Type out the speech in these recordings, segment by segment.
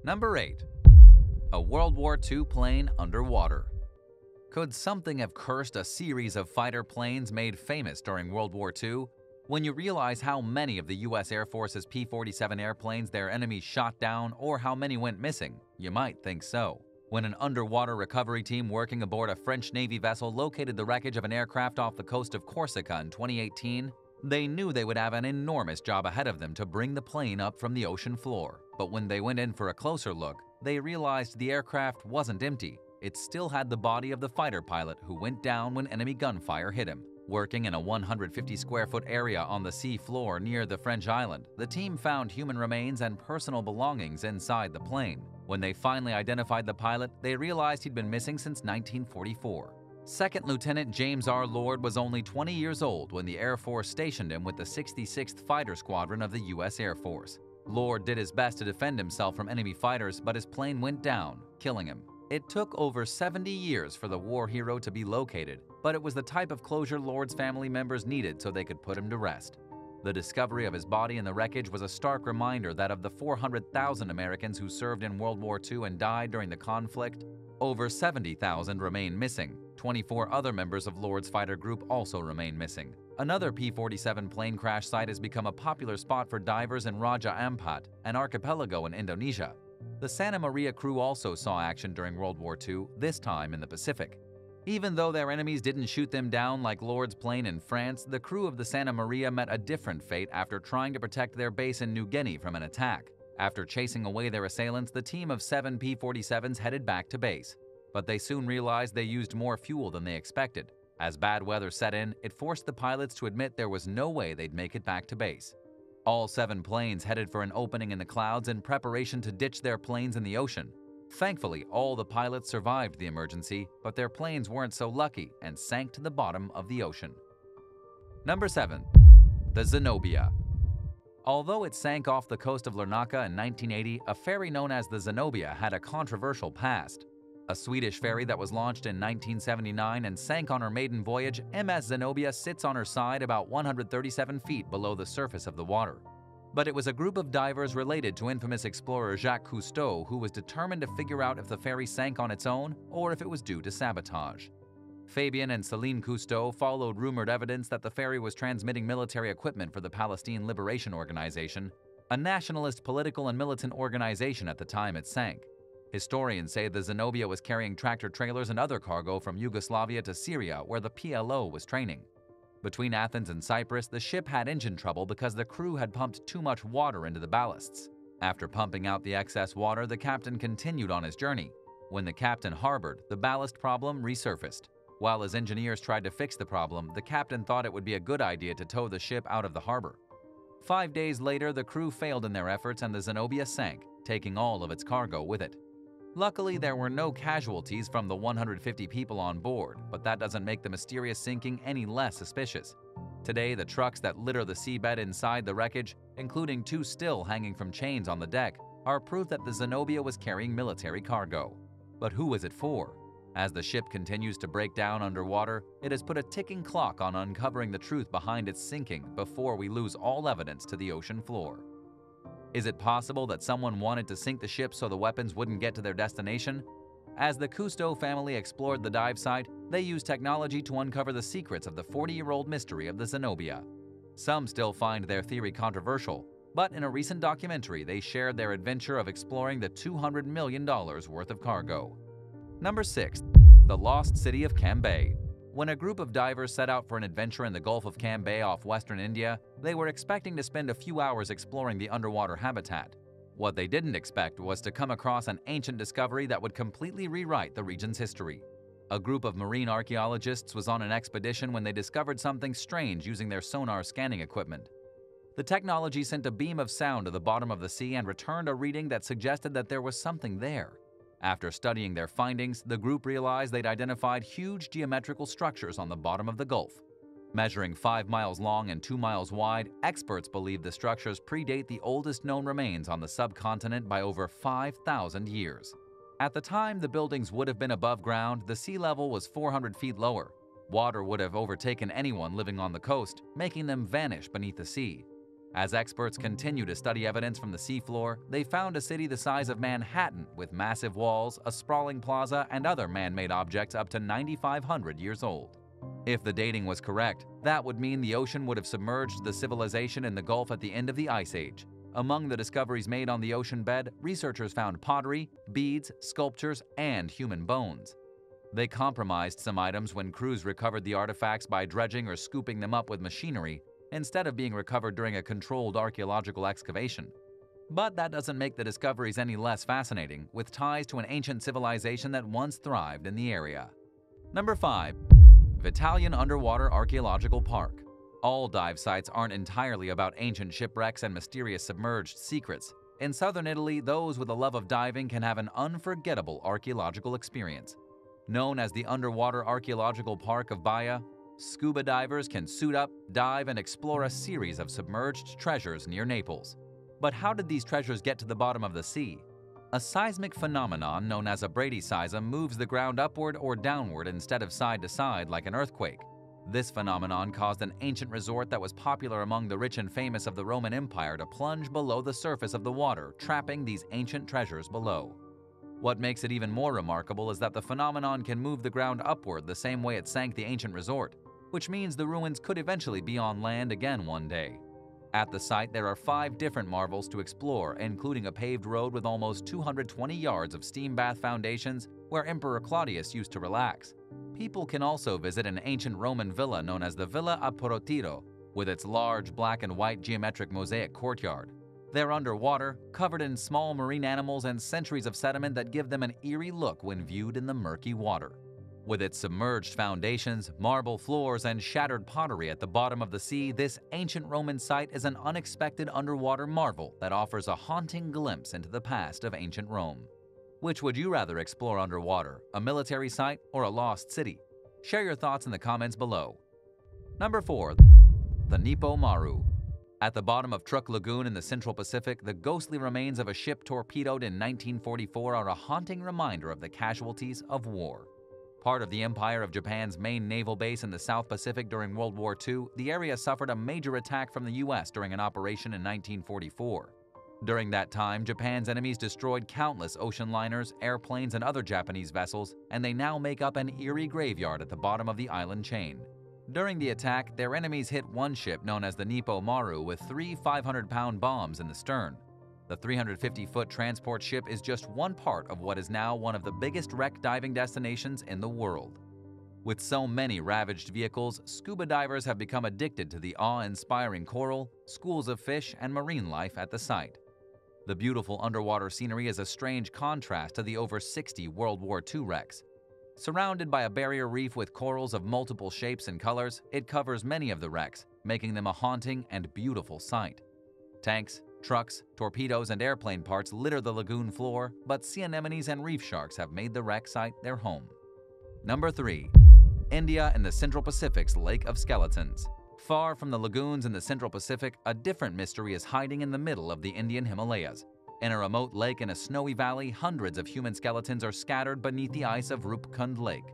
Number 8. A World War II plane underwater. Could something have cursed a series of fighter planes made famous during World War II? When you realize how many of the U.S. Air Force's P-47 airplanes their enemies shot down or how many went missing, you might think so. When an underwater recovery team working aboard a French Navy vessel located the wreckage of an aircraft off the coast of Corsica in 2018, they knew they would have an enormous job ahead of them to bring the plane up from the ocean floor. But when they went in for a closer look, they realized the aircraft wasn't empty. It still had the body of the fighter pilot who went down when enemy gunfire hit him. Working in a 150-square-foot area on the sea floor near the French island, the team found human remains and personal belongings inside the plane. When they finally identified the pilot, they realized he'd been missing since 1944. Second Lieutenant James R. Lord was only 20 years old when the Air Force stationed him with the 66th Fighter Squadron of the U.S. Air Force. Lord did his best to defend himself from enemy fighters, but his plane went down, killing him. It took over 70 years for the war hero to be located, but it was the type of closure Lord's family members needed so they could put him to rest. The discovery of his body in the wreckage was a stark reminder that of the 400,000 Americans who served in World War II and died during the conflict, over 70,000 remain missing. 24 other members of Lord's fighter group also remain missing. Another P-47 plane crash site has become a popular spot for divers in Raja Ampat, an archipelago in Indonesia. The Santa Maria crew also saw action during World War II, this time in the Pacific. Even though their enemies didn't shoot them down like Lord's plane in France, the crew of the Santa Maria met a different fate after trying to protect their base in New Guinea from an attack. After chasing away their assailants, the team of 7 P-47s headed back to base. But they soon realized they used more fuel than they expected. As bad weather set in, it forced the pilots to admit there was no way they'd make it back to base. All 7 planes headed for an opening in the clouds in preparation to ditch their planes in the ocean. Thankfully, all the pilots survived the emergency, but their planes weren't so lucky and sank to the bottom of the ocean. Number 7. The Xenobia. Although it sank off the coast of Larnaca in 1980, a ferry known as the Xenobia had a controversial past. A Swedish ferry that was launched in 1979 and sank on her maiden voyage, MS Xenobia sits on her side about 137 feet below the surface of the water. But it was a group of divers related to infamous explorer Jacques Cousteau who was determined to figure out if the ferry sank on its own or if it was due to sabotage. Fabien and Céline Cousteau followed rumored evidence that the ferry was transmitting military equipment for the Palestine Liberation Organization, a nationalist political and militant organization at the time it sank. Historians say the Xenobia was carrying tractor-trailers and other cargo from Yugoslavia to Syria, where the PLO was training. Between Athens and Cyprus, the ship had engine trouble because the crew had pumped too much water into the ballasts. After pumping out the excess water, the captain continued on his journey. When the captain harbored, the ballast problem resurfaced. While his engineers tried to fix the problem, the captain thought it would be a good idea to tow the ship out of the harbor. 5 days later, the crew failed in their efforts and the Xenobia sank, taking all of its cargo with it. Luckily, there were no casualties from the 150 people on board, but that doesn't make the mysterious sinking any less suspicious. Today, the trucks that litter the seabed inside the wreckage, including 2 still hanging from chains on the deck, are proof that the Xenobia was carrying military cargo. But who is it for? As the ship continues to break down underwater, it has put a ticking clock on uncovering the truth behind its sinking before we lose all evidence to the ocean floor. Is it possible that someone wanted to sink the ship so the weapons wouldn't get to their destination? As the Cousteau family explored the dive site, they used technology to uncover the secrets of the 40-year-old mystery of the Xenobia. Some still find their theory controversial, but in a recent documentary, they shared their adventure of exploring the $200 million worth of cargo. Number 6. The Lost City of Cambay. When a group of divers set out for an adventure in the Gulf of Cambay off western India, they were expecting to spend a few hours exploring the underwater habitat. What they didn't expect was to come across an ancient discovery that would completely rewrite the region's history. A group of marine archaeologists was on an expedition when they discovered something strange using their sonar scanning equipment. The technology sent a beam of sound to the bottom of the sea and returned a reading that suggested that there was something there. After studying their findings, the group realized they'd identified huge geometrical structures on the bottom of the Gulf. Measuring 5 miles long and 2 miles wide, experts believe the structures predate the oldest known remains on the subcontinent by over 5,000 years. At the time the buildings would have been above ground, the sea level was 400 feet lower. Water would have overtaken anyone living on the coast, making them vanish beneath the sea. As experts continue to study evidence from the seafloor, they found a city the size of Manhattan with massive walls, a sprawling plaza, and other man-made objects up to 9,500 years old. If the dating was correct, that would mean the ocean would have submerged the civilization in the Gulf at the end of the Ice Age. Among the discoveries made on the ocean bed, researchers found pottery, beads, sculptures, and human bones. They compromised some items when crews recovered the artifacts by dredging or scooping them up with machinery, instead of being recovered during a controlled archaeological excavation. But that doesn't make the discoveries any less fascinating, with ties to an ancient civilization that once thrived in the area. Number 5. Italian Underwater Archaeological Park. All dive sites aren't entirely about ancient shipwrecks and mysterious submerged secrets. In southern Italy, those with a love of diving can have an unforgettable archaeological experience. Known as the Underwater Archaeological Park of Baia, scuba divers can suit up, dive, and explore a series of submerged treasures near Naples. But how did these treasures get to the bottom of the sea? A seismic phenomenon known as a bradyseism moves the ground upward or downward instead of side to side like an earthquake. This phenomenon caused an ancient resort that was popular among the rich and famous of the Roman Empire to plunge below the surface of the water, trapping these ancient treasures below. What makes it even more remarkable is that the phenomenon can move the ground upward the same way it sank the ancient resort, which means the ruins could eventually be on land again one day. At the site, there are 5 different marvels to explore, including a paved road with almost 220 yards of steam bath foundations where Emperor Claudius used to relax. People can also visit an ancient Roman villa known as the Villa a Porotiro, with its large black and white geometric mosaic courtyard. They're underwater, covered in small marine animals and centuries of sediment that give them an eerie look when viewed in the murky water. With its submerged foundations, marble floors, and shattered pottery at the bottom of the sea, this ancient Roman site is an unexpected underwater marvel that offers a haunting glimpse into the past of ancient Rome. Which would you rather explore underwater, a military site or a lost city? Share your thoughts in the comments below. Number 4. The Nippomaru. At the bottom of Truk Lagoon in the Central Pacific, the ghostly remains of a ship torpedoed in 1944 are a haunting reminder of the casualties of war. Part of the Empire of Japan's main naval base in the South Pacific during World War II, the area suffered a major attack from the U.S. during an operation in 1944. During that time, Japan's enemies destroyed countless ocean liners, airplanes, and other Japanese vessels, and they now make up an eerie graveyard at the bottom of the island chain. During the attack, their enemies hit one ship known as the Nippomaru with 3 500-pound bombs in the stern. The 350-foot transport ship is just one part of what is now one of the biggest wreck diving destinations in the world. With so many ravaged vehicles, scuba divers have become addicted to the awe-inspiring coral, schools of fish, and marine life at the site. The beautiful underwater scenery is a strange contrast to the over 60 World War II wrecks. Surrounded by a barrier reef with corals of multiple shapes and colors, it covers many of the wrecks, making them a haunting and beautiful sight. Tanks, trucks, torpedoes, and airplane parts litter the lagoon floor, but sea anemones and reef sharks have made the wreck site their home. Number 3. India and the Central Pacific's Lake of Skeletons. Far from the lagoons in the Central Pacific, a different mystery is hiding in the middle of the Indian Himalayas. In a remote lake in a snowy valley, hundreds of human skeletons are scattered beneath the ice of Rupkund Lake.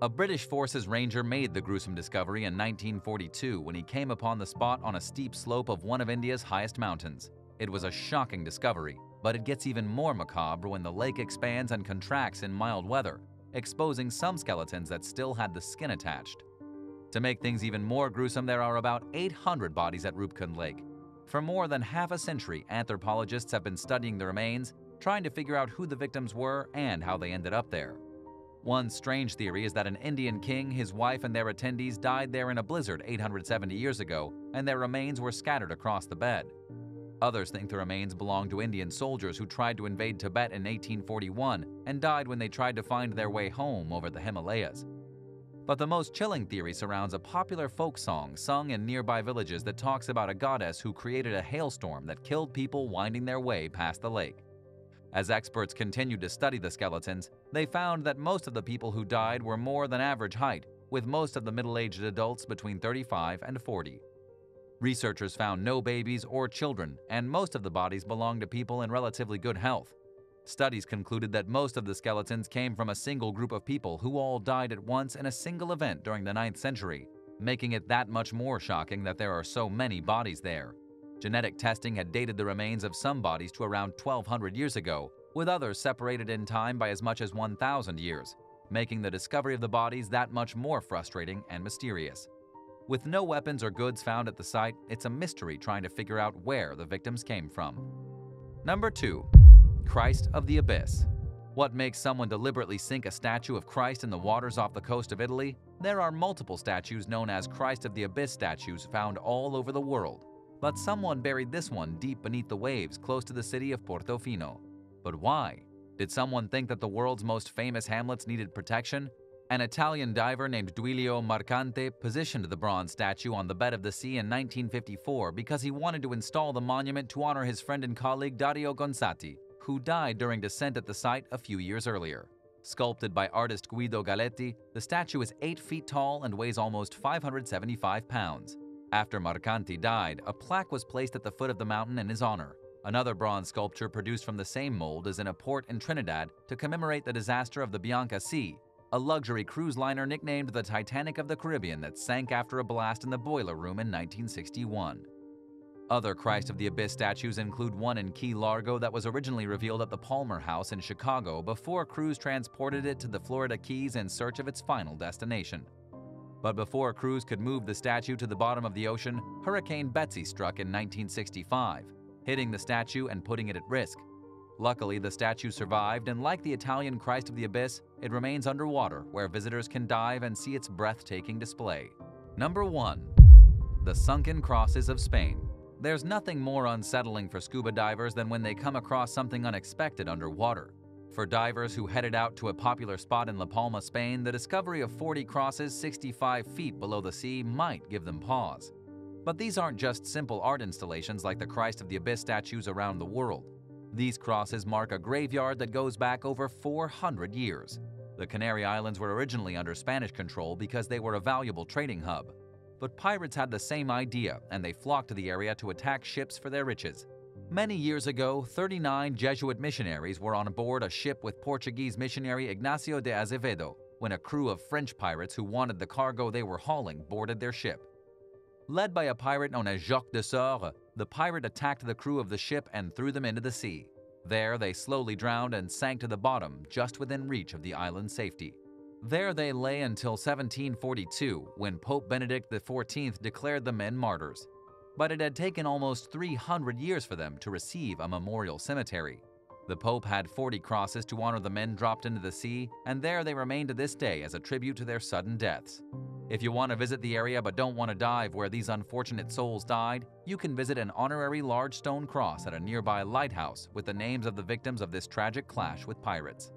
A British Forces ranger made the gruesome discovery in 1942 when he came upon the spot on a steep slope of one of India's highest mountains. It was a shocking discovery, but it gets even more macabre when the lake expands and contracts in mild weather, exposing some skeletons that still had the skin attached. To make things even more gruesome, there are about 800 bodies at Rupkund Lake. For more than half a century, anthropologists have been studying the remains, trying to figure out who the victims were and how they ended up there. One strange theory is that an Indian king, his wife, and their attendees died there in a blizzard 870 years ago, and their remains were scattered across the bed. Others think the remains belong to Indian soldiers who tried to invade Tibet in 1841 and died when they tried to find their way home over the Himalayas. But the most chilling theory surrounds a popular folk song sung in nearby villages that talks about a goddess who created a hailstorm that killed people winding their way past the lake. As experts continued to study the skeletons, they found that most of the people who died were more than average height, with most of the middle-aged adults between 35 and 40. Researchers found no babies or children, and most of the bodies belonged to people in relatively good health. Studies concluded that most of the skeletons came from a single group of people who all died at once in a single event during the 9th century, making it that much more shocking that there are so many bodies there. Genetic testing had dated the remains of some bodies to around 1200 years ago, with others separated in time by as much as 1000 years, making the discovery of the bodies that much more frustrating and mysterious. With no weapons or goods found at the site, it's a mystery trying to figure out where the victims came from. Number 2. Christ of the Abyss. What makes someone deliberately sink a statue of Christ in the waters off the coast of Italy? There are multiple statues known as Christ of the Abyss statues found all over the world, but someone buried this one deep beneath the waves close to the city of Portofino. But why? Did someone think that the world's most famous hamlets needed protection? An Italian diver named Duilio Marcante positioned the bronze statue on the bed of the sea in 1954 because he wanted to install the monument to honor his friend and colleague Dario Gonzatti, who died during descent at the site a few years earlier. Sculpted by artist Guido Galletti, the statue is 8 feet tall and weighs almost 575 pounds. After Marcanti died, a plaque was placed at the foot of the mountain in his honor. Another bronze sculpture produced from the same mold is in a port in Trinidad to commemorate the disaster of the Bianca Sea, a luxury cruise liner nicknamed the Titanic of the Caribbean that sank after a blast in the boiler room in 1961. Other Christ of the Abyss statues include one in Key Largo that was originally revealed at the Palmer House in Chicago before crews transported it to the Florida Keys in search of its final destination. But before crews could move the statue to the bottom of the ocean, Hurricane Betsy struck in 1965, hitting the statue and putting it at risk. Luckily, the statue survived, and like the Italian Christ of the Abyss, it remains underwater where visitors can dive and see its breathtaking display. Number 1. The Sunken Crosses of Spain. There's nothing more unsettling for scuba divers than when they come across something unexpected underwater. For divers who headed out to a popular spot in La Palma, Spain, the discovery of 40 crosses 65 feet below the sea might give them pause. But these aren't just simple art installations like the Christ of the Abyss statues around the world. These crosses mark a graveyard that goes back over 400 years. The Canary Islands were originally under Spanish control because they were a valuable trading hub. But pirates had the same idea, and they flocked to the area to attack ships for their riches. Many years ago, 39 Jesuit missionaries were on board a ship with Portuguese missionary Ignacio de Azevedo when a crew of French pirates who wanted the cargo they were hauling boarded their ship. Led by a pirate known as Jacques de Sores, the pirate attacked the crew of the ship and threw them into the sea. There, they slowly drowned and sank to the bottom, just within reach of the island's safety. There they lay until 1742, when Pope Benedict XIV declared the men martyrs. But it had taken almost 300 years for them to receive a memorial cemetery. The Pope had 40 crosses to honor the men dropped into the sea, and there they remain to this day as a tribute to their sudden deaths. If you want to visit the area but don't want to dive where these unfortunate souls died, you can visit an honorary large stone cross at a nearby lighthouse with the names of the victims of this tragic clash with pirates.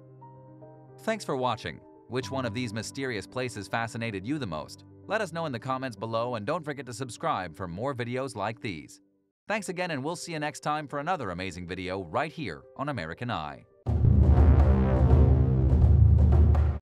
Thanks for watching. Which one of these mysterious places fascinated you the most? Let us know in the comments below, and don't forget to subscribe for more videos like these. Thanks again, and we'll see you next time for another amazing video right here on American Eye.